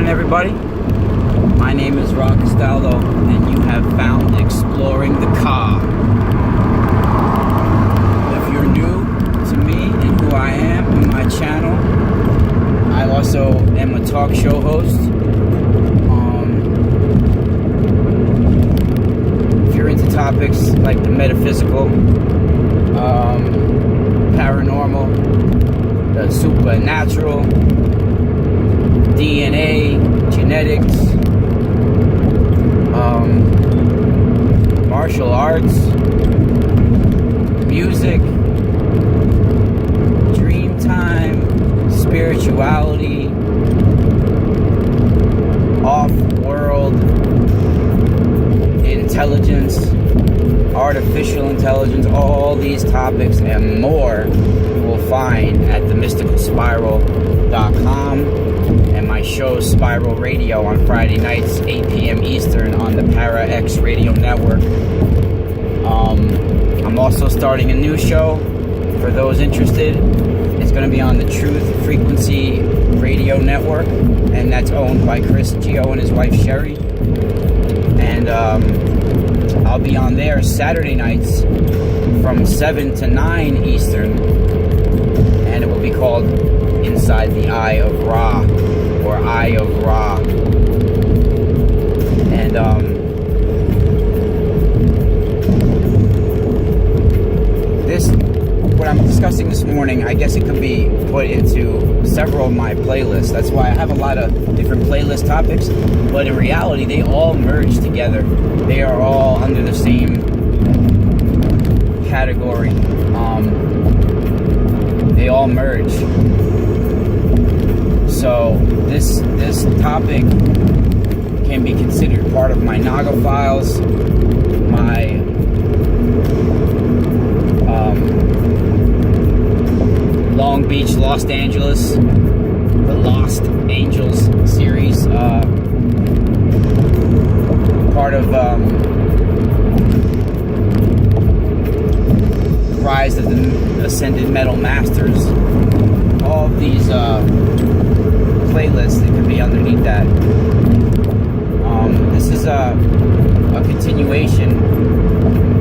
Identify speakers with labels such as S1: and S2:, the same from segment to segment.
S1: morning, everybody. My name is Rock Castaldo, and you have found Exploring the Car. If you're new to me and who I am and my channel, I also am a talk show host. If you're into topics like the metaphysical, paranormal, the supernatural, DNA, genetics, martial arts, music, dream time, spirituality, off-world intelligence, artificial intelligence, all these topics and more you will find at themysticalspiral.com and my show Spiral Radio on Friday nights, 8 p.m. Eastern on the Para X Radio Network. I'm also starting a new show for those interested. It's going to be on the Truth Frequency Radio Network, and that's owned by Chris Gio and his wife Sherry. And I'll be on there Saturday nights from 7 to 9 Eastern, and it will be called Inside the Eye of Ra, or Eye of Ra. And what I'm discussing this morning, I guess it could be put into several of my playlists. That's why I have a lot of different playlist topics, but in reality they all merge together. They are all under the same category. They all merge. So this topic can be considered part of my Naga files, my Long Beach, Los Angeles, the Lost Angels series, part of Rise of the Ascended Metal Masters. All of these playlists that could be underneath that. This is a continuation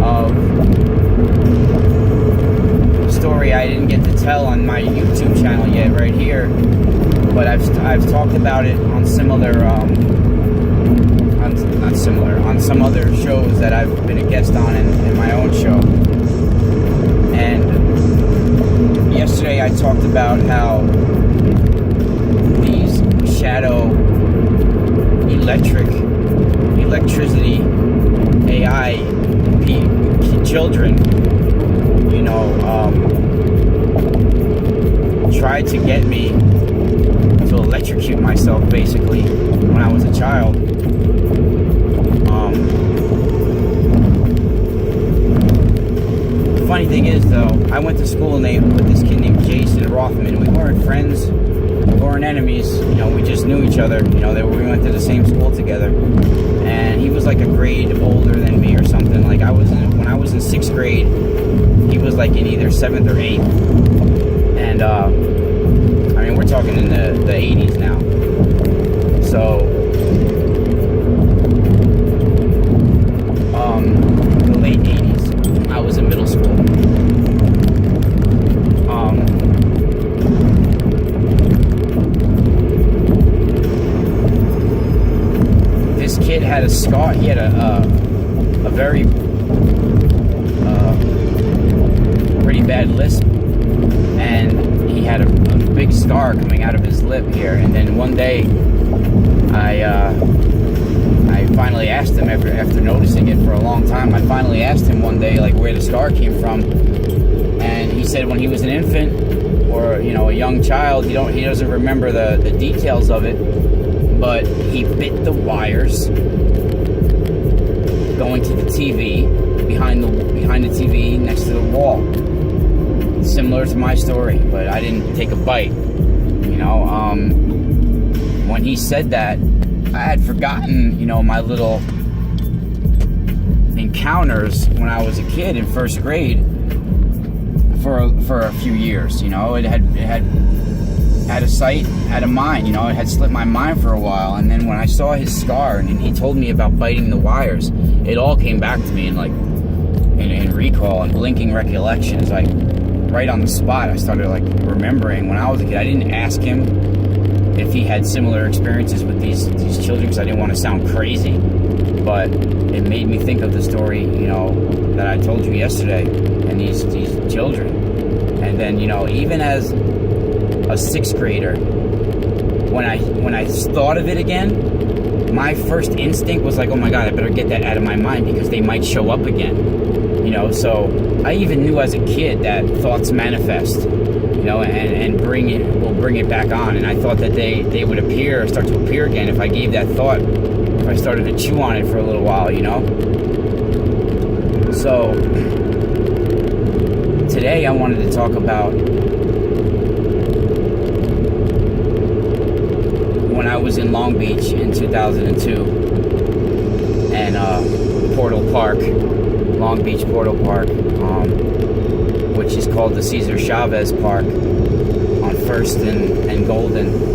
S1: of a story I didn't get to tell on my YouTube channel yet, right here. But I've talked about it on similar, on some other shows that I've been a guest on in my own show. And yesterday I talked about how these shadow electricity AI children, tried to get me to electrocute myself basically when I was a child. The funny thing is, though, I went to school with this kid named Jason Rothman. We weren't friends, we weren't enemies. We just knew each other. We went to the same school together, and he was like a grade older than me or something. Like when I was in 6th grade, he was like in either 7th or 8th, and we're talking in the 80s now. So the late 80s. I was in middle school. This kid had a scar. He had a very pretty bad lisp, and he had a big scar coming out of his lip here. And then one day, I finally asked him after noticing it for a long time. I finally asked him one day, like, where the scar came from, and he said when he was an infant or a young child, he doesn't remember the details of it, but he bit the wires going to the TV behind the TV next to the wall. Similar to my story, but I didn't take a bite. When he said that, I had forgotten, my little encounters when I was a kid in 1st grade for a few years. It had out of sight, out of mind. You know, it had slipped my mind for a while. And then when I saw his scar and he told me about biting the wires, it all came back to me in like in recall and blinking recollections. Like right on the spot, I started like remembering when I was a kid. I didn't ask him if he had similar experiences with these children because I didn't want to sound crazy. But it made me think of the story, you know, that I told you yesterday, and these children. And then, you know, even as a sixth grader, when I thought of it again, my first instinct was like, oh my God, I better get that out of my mind because they might show up again. You know, so I even knew as a kid that thoughts manifest, you know, and bring it back on. And I thought that they would start to appear again if I gave that thought, if I started to chew on it for a little while, you know. So today I wanted to talk about when I was in Long Beach in 2002 and Portal Park, Long Beach Portal Park, which is called the Cesar Chavez Park on 1st and Golden.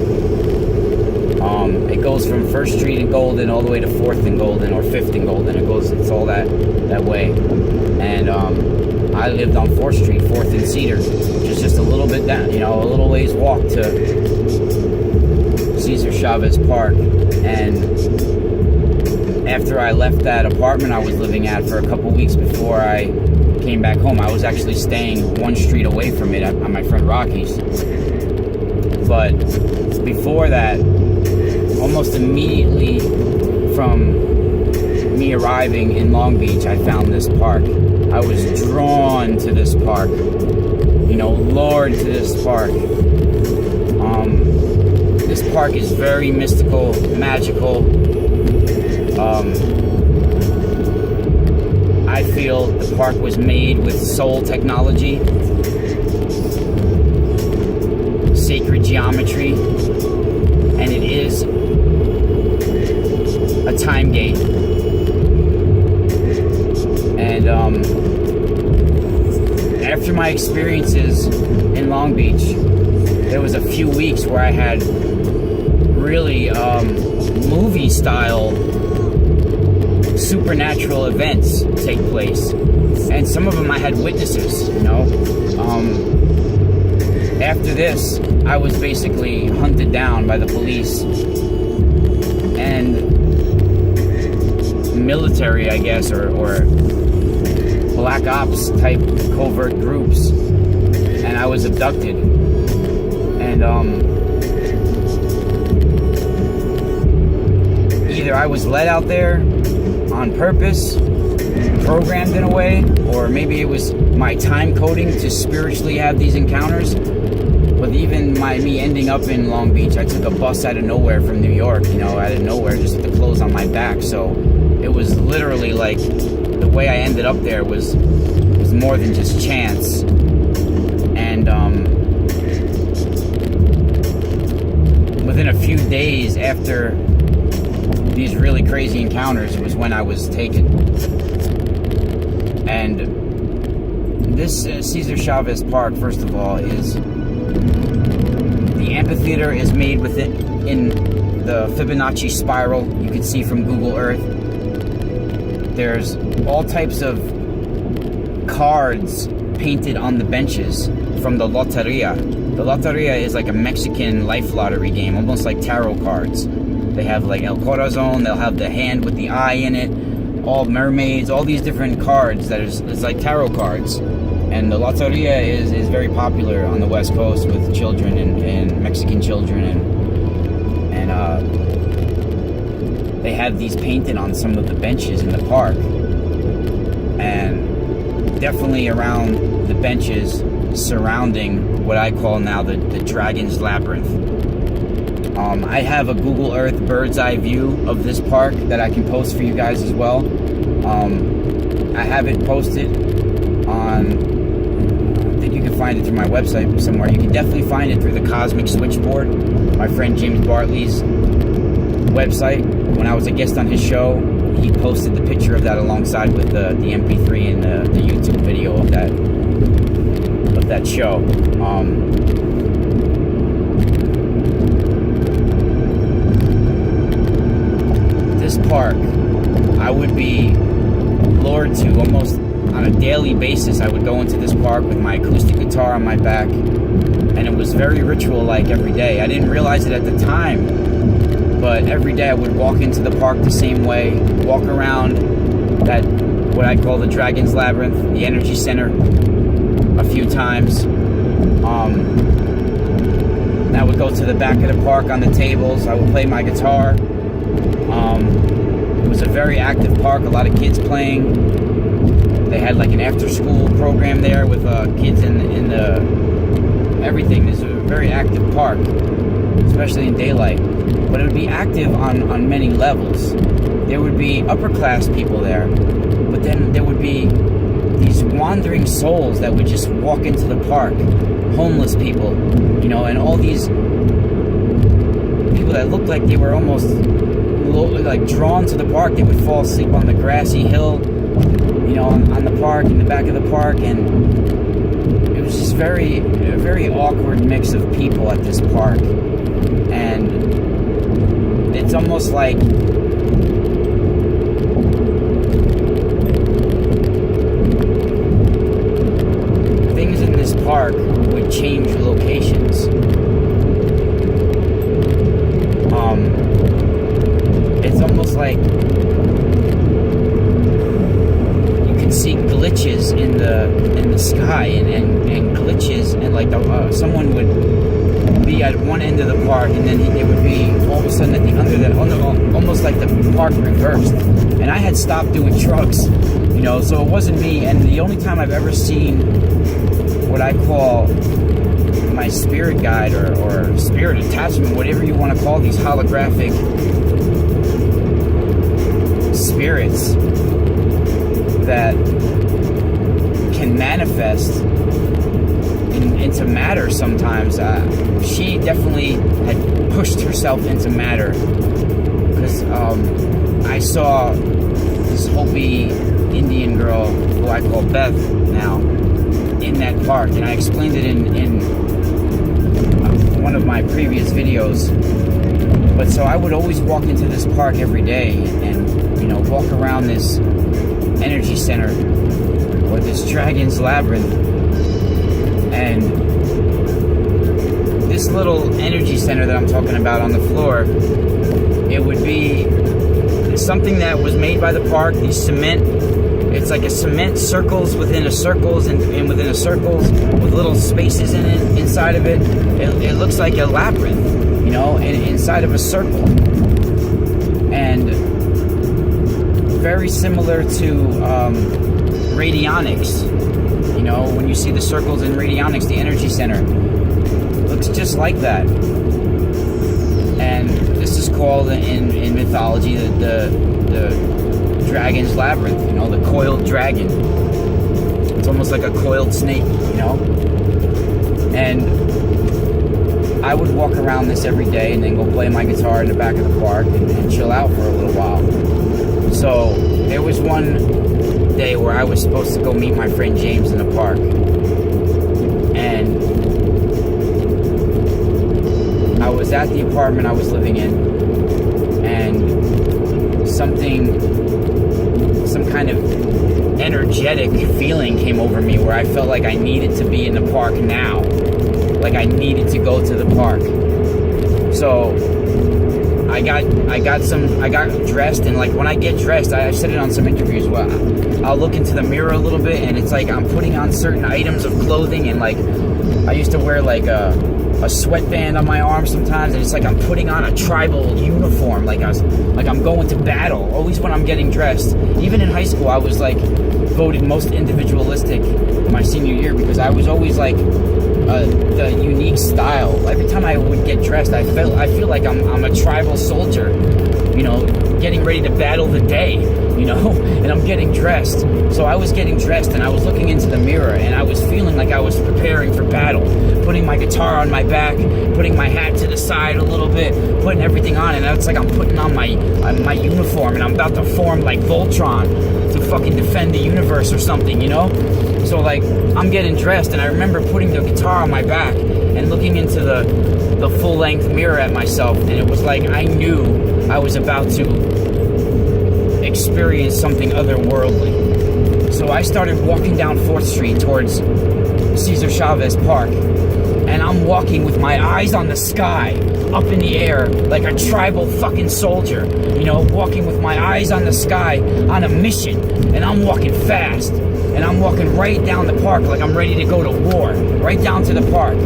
S1: It goes from 1st Street and Golden all the way to 4th and Golden, or 5th and Golden. It's all that way. And I lived on 4th Street, 4th and Cedar, which is just a little bit down, you know, a little ways walk to Cesar Chavez Park. And after I left that apartment I was living at for a couple weeks before I came back home, I was actually staying one street away from it on my friend Rocky's. But before that, almost immediately from me arriving in Long Beach, I found this park. I was drawn to this park, you know, lured to this park. This park is very mystical, magical. I feel the park was made with soul technology, sacred geometry, and it is a time gate. And after my experiences in Long Beach, there was a few weeks where I had really movie style supernatural events take place, and some of them I had witnesses, you know. After this, I was basically hunted down by the police and military, I guess, or black ops type covert groups, and I was abducted. And either I was led out there on purpose, programmed in a way, or maybe it was my time coding to spiritually have these encounters. But even me ending up in Long Beach, I took a bus out of nowhere from New York, you know, out of nowhere, just with the clothes on my back. So it was literally like the way I ended up there was more than just chance. And within a few days after these really crazy encounters was when I was taken. And this Cesar Chavez Park, first of all, is the amphitheater is made in the Fibonacci spiral you can see from Google Earth. There's all types of cards painted on the benches from the Loteria. The Loteria is like a Mexican life lottery game, almost like tarot cards. They have like El Corazon, they'll have the hand with the eye in it, all mermaids, all these different cards it's like tarot cards. And the Loteria is very popular on the West Coast with children and Mexican children, and they have these painted on some of the benches in the park, and definitely around the benches surrounding what I call now the Dragons Labyrinth. I have a Google Earth bird's eye view of this park that I can post for you guys as well. I have it posted on, I think you can find it through my website somewhere. You can definitely find it through the Cosmic Switchboard, my friend James Bartley's website. When I was a guest on his show, he posted the picture of that alongside with the MP3 and the YouTube video of that show. a daily basis, I would go into this park with my acoustic guitar on my back, and it was very ritual-like every day. I didn't realize it at the time, but every day I would walk into the park the same way, walk around that, what I call the Dragons Labyrinth, the energy center, a few times. I would go to the back of the park on the tables. I would play my guitar. It was a very active park, a lot of kids playing. They had like an after-school program there with kids in the everything. This is a very active park, especially in daylight. But it would be active on many levels. There would be upper-class people there, but then there would be these wandering souls that would just walk into the park, homeless people, you know, and all these people that looked like they were almost like drawn to the park. They would fall asleep on the grassy hill, you know, on the park, in the back of the park, and it was just a very awkward mix of people at this park. And it's almost like things in this park would change locations. It's almost like you can see glitches in the sky and glitches, and like someone would be at one end of the park, and then it would be all of a sudden at the under that, almost like the park reversed. And I had stopped doing drugs, you know, so it wasn't me. And the only time I've ever seen what I call my spirit guide or spirit attachment, whatever you want to call these holographic spirits that can manifest into matter sometimes. She definitely had pushed herself into matter, because I saw this Hopi Indian girl, who I call Beth now, in that park, and I explained it in one of my previous videos. But so I would always walk into this park every day and, you know, walk around this energy center or this Dragons Labyrinth, and this little energy center that I'm talking about on the floor, it would be something that was made by the park. These cement, it's like a cement circles within a circles and within a circles with little spaces in it, inside of it. It looks like a labyrinth, you know, inside of a circle. And very similar to radionics. You know, when you see the circles in radionics, the energy center looks just like that. And this is called in mythology the Dragon's Labyrinth, you know, the coiled dragon. It's almost like a coiled snake, you know. And I would walk around this every day and then go play my guitar in the back of the park and chill out for a little while. So there was one day where I was supposed to go meet my friend James in the park, and I was at the apartment I was living in, and some kind of energetic feeling came over me where I felt like I needed to be in the park now, like I needed to go to the park. So I got dressed, and like when I get dressed, I've said it on some interviews, well, I'll look into the mirror a little bit, and it's like I'm putting on certain items of clothing, and like I used to wear like a sweatband on my arm sometimes, and it's like I'm putting on a tribal uniform, like I'm going to battle. Always when I'm getting dressed, even in high school, I was like voted most individualistic my senior year, because I was always like the unique style. Every time I would get dressed, I feel like I'm a tribal soldier, you know, getting ready to battle the day, you know, and I'm getting dressed. So I was getting dressed, and I was looking into the mirror, and I was feeling like I was preparing for battle, putting my guitar on my back, putting my hat to the side a little bit, putting everything on, and it's like I'm putting on my uniform, and I'm about to form like Voltron to fucking defend the universe or something, you know? So like I'm getting dressed, and I remember putting the guitar on my back and looking into the full-length mirror at myself, and it was like I knew I was about to experience something otherworldly, So I started walking down 4th Street towards Cesar Chavez Park, and I'm walking with my eyes on the sky, up in the air, like a tribal fucking soldier, you know, walking with my eyes on the sky on a mission, and I'm walking fast, and I'm walking right down the park like I'm ready to go to war, right down to the park,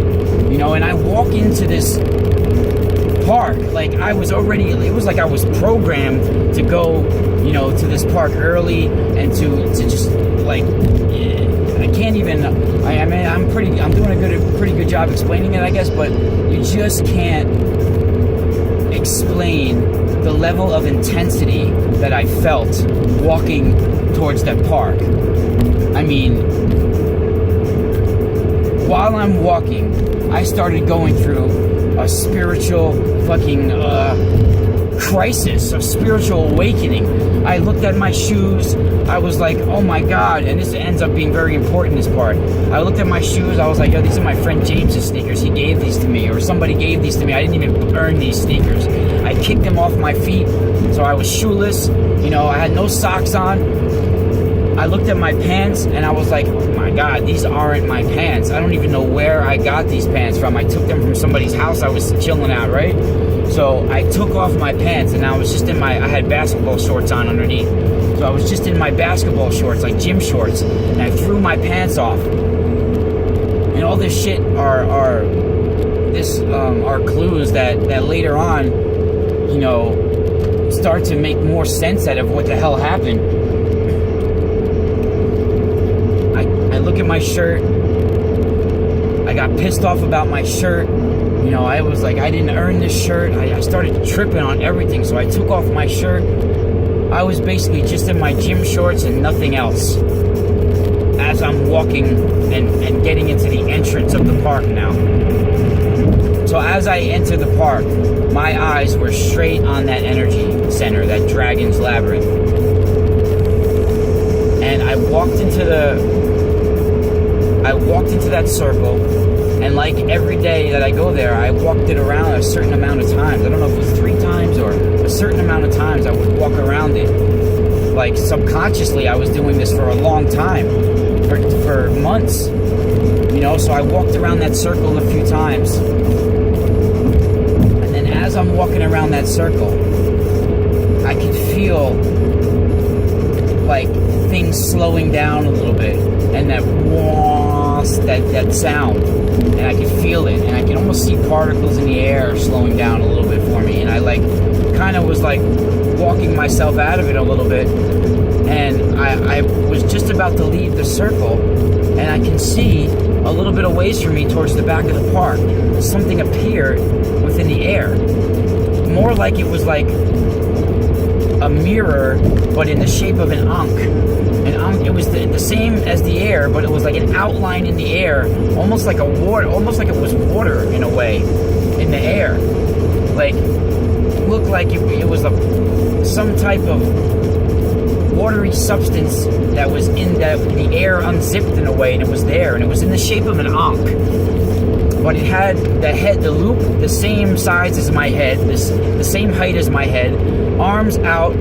S1: you know, and I walk into this park like I was already, it was like I was programmed to go, you know, to this park early and to just like, I can't even, I mean, I'm doing a pretty good job explaining it, I guess, but you just can't explain the level of intensity that I felt walking towards that park. I mean, while I'm walking, I started going through a spiritual fucking crisis, a spiritual awakening. I looked at my shoes. I was like, oh my God, and this ends up being very important, this part. I looked at my shoes. I was like, oh, these are my friend James's sneakers. He gave these to me, or somebody gave these to me. I didn't even earn these sneakers. I kicked them off my feet, so I was shoeless. You know, I had no socks on. I looked at my pants, and I was like, oh my God, these aren't my pants. I don't even know where I got these pants from. I took them from somebody's house I was chilling at, right? So I took off my pants, and I was just I had basketball shorts on underneath. So I was just in my basketball shorts, like gym shorts, and I threw my pants off. And all this shit are clues that later on, you know, start to make more sense out of what the hell happened. I look at my shirt. I got pissed off about my shirt. You know, I was like, I didn't earn this shirt. I started tripping on everything, so I took off my shirt. I was basically just in my gym shorts and nothing else as I'm walking and getting into the entrance of the park now. So as I enter the park, my eyes were straight on that energy center, that Dragons Labyrinth. And I walked into that circle, and like every day that I go there, I walked it around a certain amount of times. I don't know if it was 3 times or a certain amount of times I would walk around it. Like subconsciously, I was doing this for a long time, for months. You know, so I walked around that circle a few times. And then as I'm walking around that circle, I could feel like things slowing down a little bit, and that sound, and I could feel it, and I could almost see particles in the air slowing down a little bit for me, and I like kind of was like walking myself out of it a little bit, and I was just about to leave the circle, and I can see a little bit of ways from me towards the back of the park. Something appeared within the air, more like it was like a mirror, but in the shape of an ankh. It was the same as the air, but it was like an outline in the air, almost like almost like it was water in a way, in the air. Like, looked like it was some type of watery substance that was in the air unzipped in a way, and it was there, and it was in the shape of an ankh. But it had the loop, the same size as my head, the same height as my head, arms out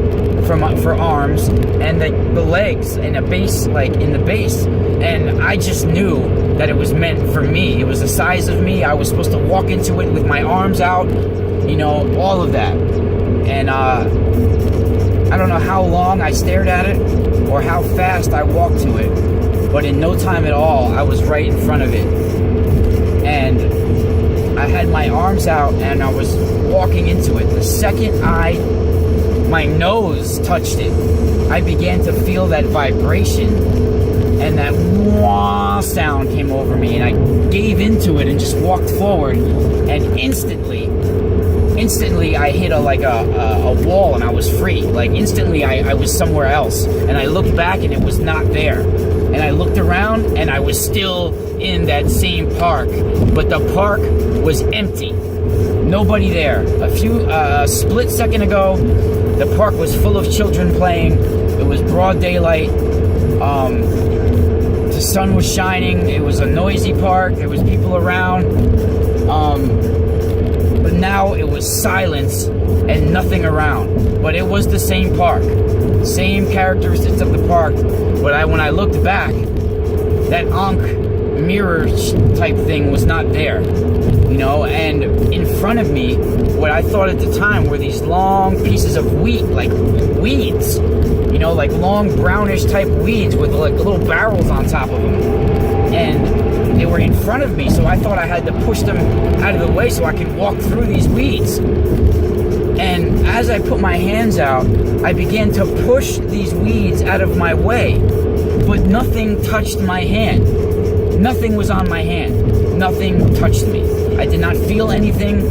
S1: for arms, and the legs, and a base, like in the base. And I just knew that it was meant for me. It was the size of me. I was supposed to walk into it with my arms out, you know, all of that. And I don't know how long I stared at it or how fast I walked to it, but in no time at all, I was right in front of it. And I had my arms out, and I was walking into it. The second my nose touched it, I began to feel that vibration, and that wah sound came over me, and I gave into it and just walked forward, and instantly I hit a wall, and I was free. Like instantly I was somewhere else, and I looked back and it was not there, and I looked around and I was still in that same park, but the park was empty. Nobody there. A split second ago, the park was full of children playing. It was broad daylight. The sun was shining. It was a noisy park. There was people around. But now it was silence and nothing around. But it was the same park, same characteristics of the park. But when I looked back, that Ankh mirror type thing was not there, you know. And in front of me, what I thought at the time were these long pieces of wheat, like weeds, you know, like long brownish type weeds with like little barrels on top of them, and they were in front of me, so I thought I had to push them out of the way so I could walk through these weeds. And as I put my hands out, I began to push these weeds out of my way, but nothing touched my hand. Nothing was on my hand. Nothing touched me. I did not feel anything.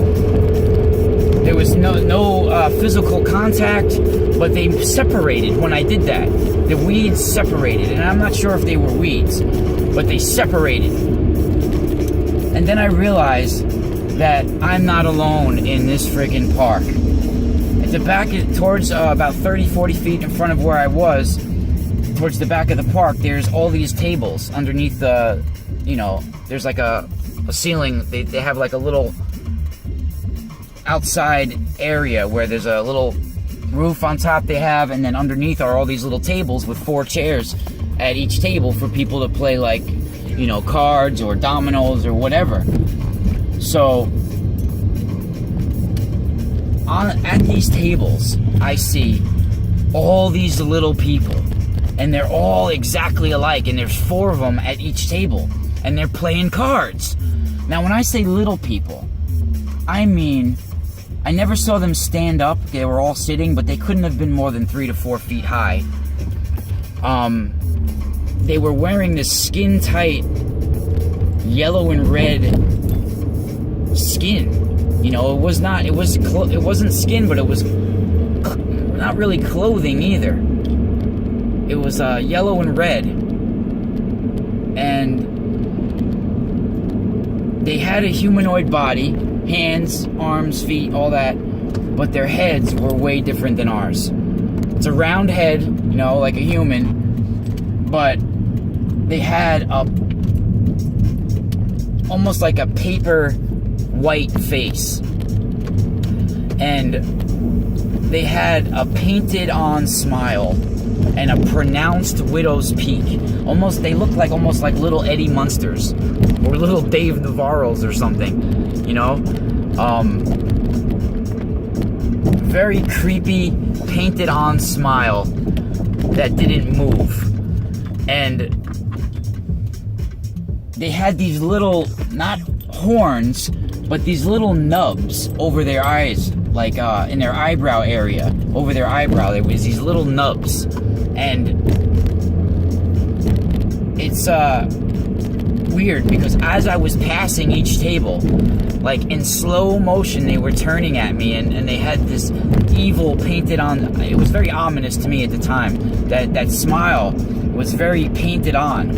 S1: There was no physical contact, but they separated when I did that. The weeds separated, and I'm not sure if they were weeds, but they separated. And then I realized that I'm not alone in this friggin' park. At the back, towards about 30, 40 feet in front of where I was, towards the back of the park, there's all these tables underneath the, you know, there's like a ceiling. They have like a little outside area where there's a little roof on top they have, and then underneath are all these little tables with 4 chairs at each table for people to play, like, you know, cards or dominoes or whatever. So at these tables, I see all these little people, and they're all exactly alike, and there's 4 of them at each table, and they're playing cards. Now, when I say little people, I mean, I never saw them stand up. They were all sitting, but they couldn't have been more than 3 to 4 feet high. They were wearing this skin-tight yellow and red skin. You know, it wasn't skin, but it was not really clothing either. It was yellow and red, and they had a humanoid body, hands, arms, feet, all that, but their heads were way different than ours. It's a round head, you know, like a human, but they had almost like a paper white face, and they had a painted on smile and a pronounced widow's peak. They looked like almost like little Eddie Munsters or little Dave Navarros or something, you know. Very creepy painted on smile that didn't move. And they had these little, not horns, but these little nubs over their eyes, like in their eyebrow area. Over their eyebrow, there was these little nubs. And it's weird, because as I was passing each table, like in slow motion, they were turning at me, and they had this evil painted on. It was very ominous to me at the time. That smile was very painted on.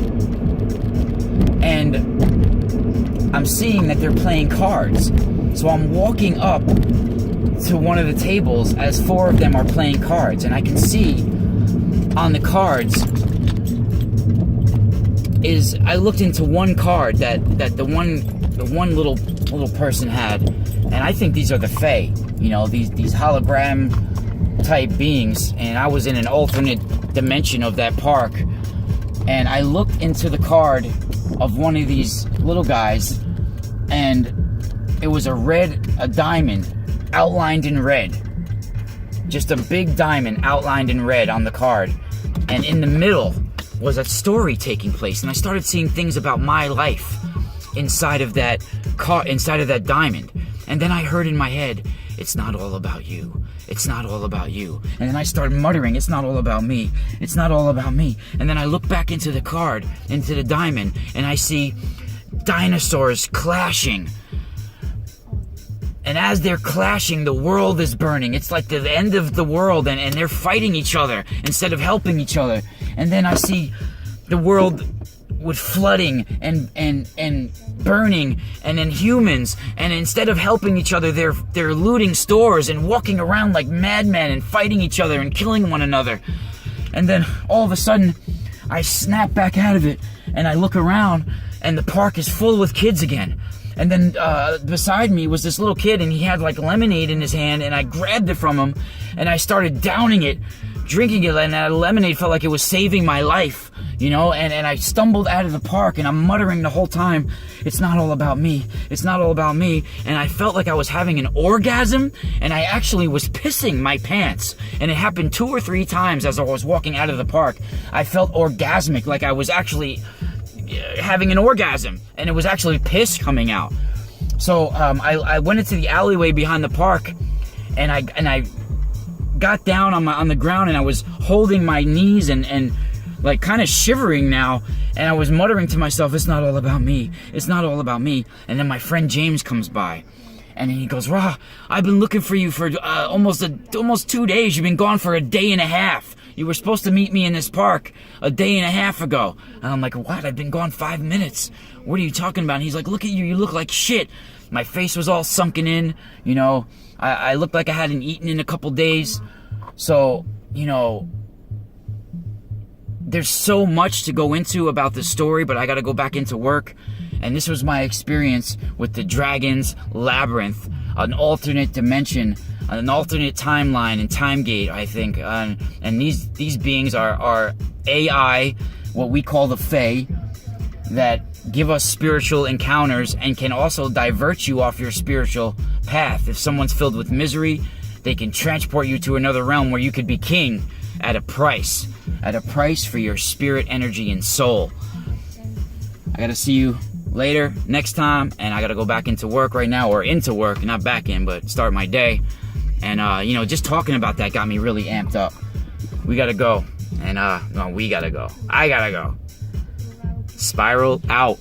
S1: And I'm seeing that they're playing cards. So I'm walking up to one of the tables as 4 of them are playing cards, and I can see on the cards I looked into one card that the one little person had, and I think these are the Fae, you know, these hologram type beings, and I was in an alternate dimension of that park, and I looked into the card of one of these little guys, and it was a diamond outlined in red. Just a big diamond outlined in red on the card. And in the middle was a story taking place. And I started seeing things about my life inside of that diamond. And then I heard in my head, it's not all about you. It's not all about you. And then I started muttering, it's not all about me. It's not all about me. And then I look back into the card, into the diamond, and I see dinosaurs clashing. And as they're clashing, the world is burning. It's like the end of the world, and they're fighting each other instead of helping each other. And then I see the world with flooding and burning, and then humans, and instead of helping each other, they're looting stores and walking around like madmen and fighting each other and killing one another. And then all of a sudden, I snap back out of it, and I look around, and the park is full with kids again. And then beside me was this little kid, and he had like lemonade in his hand, and I grabbed it from him, and I started downing it, drinking it, and that lemonade felt like it was saving my life, you know, and I stumbled out of the park, and I'm muttering the whole time, it's not all about me, it's not all about me, and I felt like I was having an orgasm, and I actually was pissing my pants, and it happened 2 or 3 times as I was walking out of the park. I felt orgasmic, like I was actually having an orgasm, and it was actually piss coming out. So I went into the alleyway behind the park, and I got down on the ground, and I was holding my knees and like kind of shivering now, and I was muttering to myself, it's not all about me, it's not all about me. And then my friend James comes by, and he goes, Rah, I've been looking for you for almost 2 days. You've been gone for a day and a half. You were supposed to meet me in this park a day and a half ago. And I'm like, what? I've been gone 5 minutes. What are you talking about? And he's like, look at you. You look like shit. My face was all sunken in. You know, I looked like I hadn't eaten in a couple days. So, you know, there's so much to go into about this story, but I got to go back into work. And this was my experience with the Dragons Labyrinth, an alternate dimension, an alternate timeline and time gate, I think. And these beings are AI, what we call the Fae, that give us spiritual encounters and can also divert you off your spiritual path. If someone's filled with misery, they can transport you to another realm where you could be king at a price for your spirit, energy, and soul. I gotta see you later, next time, and I gotta go back into work right now, or into work, not back in, but start my day. And you know, just talking about that got me really amped up. We gotta go, and no, we gotta go. I gotta go. Spiral out.